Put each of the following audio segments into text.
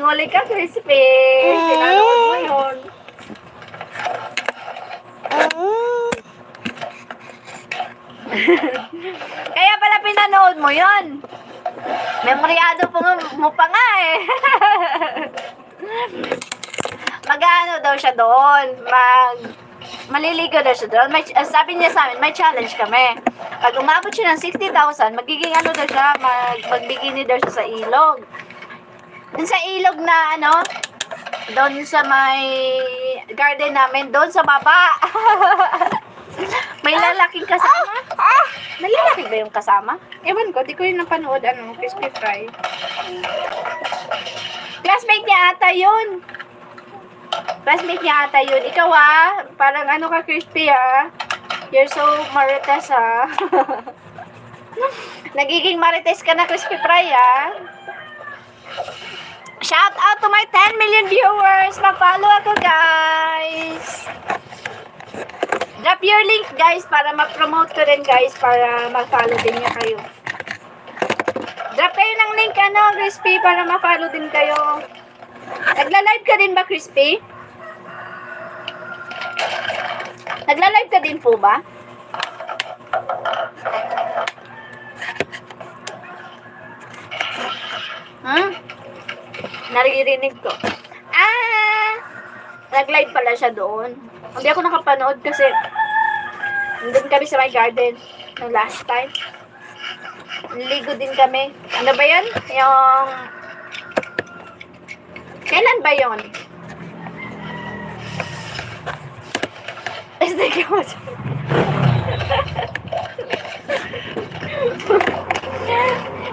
Huli ka, Crispy. Pinanood mo yun. Kaya pala pinanood mo yun. Memoryado mo pa nga eh. Mag-ano daw siya doon. Maliligo daw siya doon. Sabi niya sa amin, may challenge kami. Pag umabot siya ng 60,000, magiging ano daw siya, magbigini daw siya sa ilog. Dun sa ilog na ano, doon sa may garden namin, doon sa baba. May lalaking kasama? May lalaki ba yung kasama? Ewan ko, di ko yun napanood, crispy fry. Classmate niya ata yun. Classmate niya ata yun. Ikaw parang ano ka, Crispy You're so marites Nagiging marites ka na, Crispy Fry Shout out to my 10 million viewers. Mag-follow ako, guys. Drop your link, guys, para ma-promote ko rin, guys, para mag-follow din niya kayo. Drop kayo ng link, Crispy, para ma-follow din kayo. Nagla-live ka din ba, Crispy? Nagla-live ka din po ba? Naririnig ko. Nag-live pala siya doon. Hindi ako nakapanood kasi nandun kami sa my garden no last time. Naligo din kami. Ano ba yan? Yung... Kailan ba yun?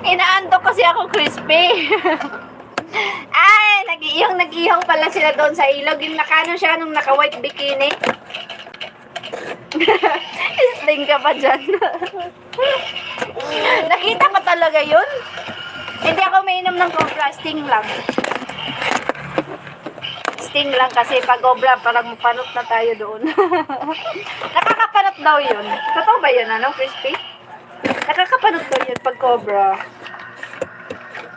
Inaantok kasi ako, Crispy. Yung nag-ihaw pala sila doon sa ilog. Yung nakano siya nung naka-white bikini. Isling ka pa dyan. Nakita pa talaga yun? Hindi ako mainom ng cobra. Sting lang. Sting lang kasi pag cobra parang panot na tayo doon. Nakakapanot daw yun. Totoo ba yun, Crispy? Nakakapanot daw yun pag cobra.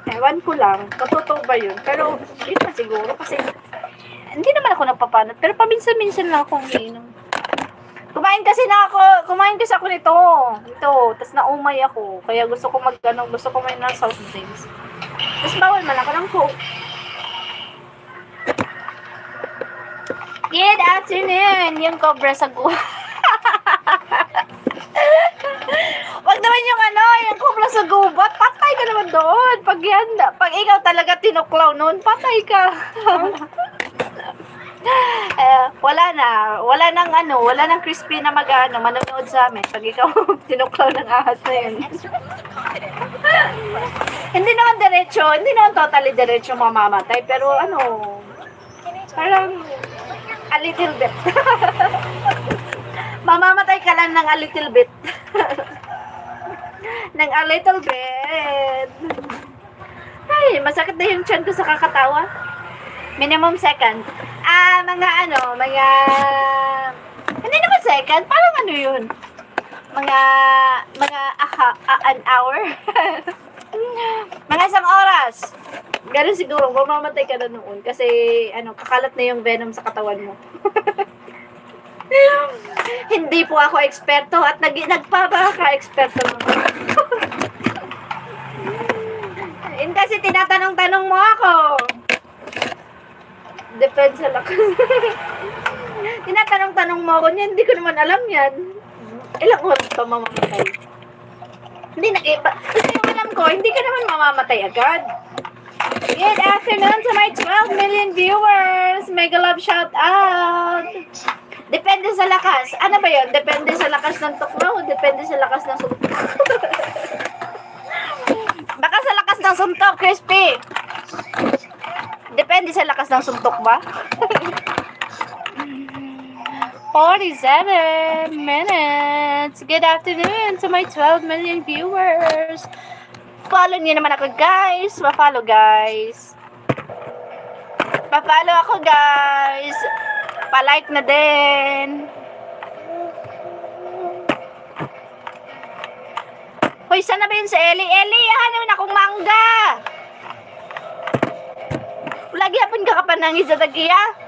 Ewan ko lang, totoo ba yun? Pero, yun na siguro kasi hindi naman ako napapanot. Pero paminsan-minsan lang akong iinom. Kumain kasi ako nito. Tapos naumay ako. Kaya gusto ko may ng soft drinks. Tapos bawal man ako ng Coke. Good afternoon! Yung cobra sa wag naman yung cobra sa gubat. Patay ka naman doon. Pag ikaw talaga tinuklaw noon, patay ka. Wala nang Crispy na manonood sa amin pag ikaw tinuklaw ng ahas na yun. Hindi naman totally diretso mamamatay, pero parang a little bit. Mamamatay ka lang ng a little bit. Ng a little bit. Ay, masakit na yung tiyan ko sa kakatawa. Minimum second. Hindi naman second, parang yun. An hour. Mga isang oras. Ganun siguro, mamamatay ka na noon. Kasi, kakalat na yung venom sa katawan mo. Hindi po ako eksperto at nagpapaka-eksperto mo. Kasi tinatanong-tanong mo ako. Depende sa lakas. Tinatanong-tanong mo ako niyan, hindi ko naman alam yan. Ilang oras pa mamamatay? Kasi yung alam ko, hindi ka naman mamamatay agad. Good afternoon to my 12 million viewers. Mega love shout out. Depende sa lakas. Ano ba yun? Depende sa lakas ng tuklaw o depende sa lakas ng suntok? Baka sa lakas ng suntok, Crispy. Depende sa lakas ng suntok ba? 47 minutes. Good afternoon to my 12 million viewers. Follow niyo naman ako, guys. Pa-follow, guys. Pa-follow ako, guys. Pa-like na din. Hoy, sana ba yun si Ellie? Ellie, hanapin akong mangga. lagi hapon ka kapanangis sa tagiya.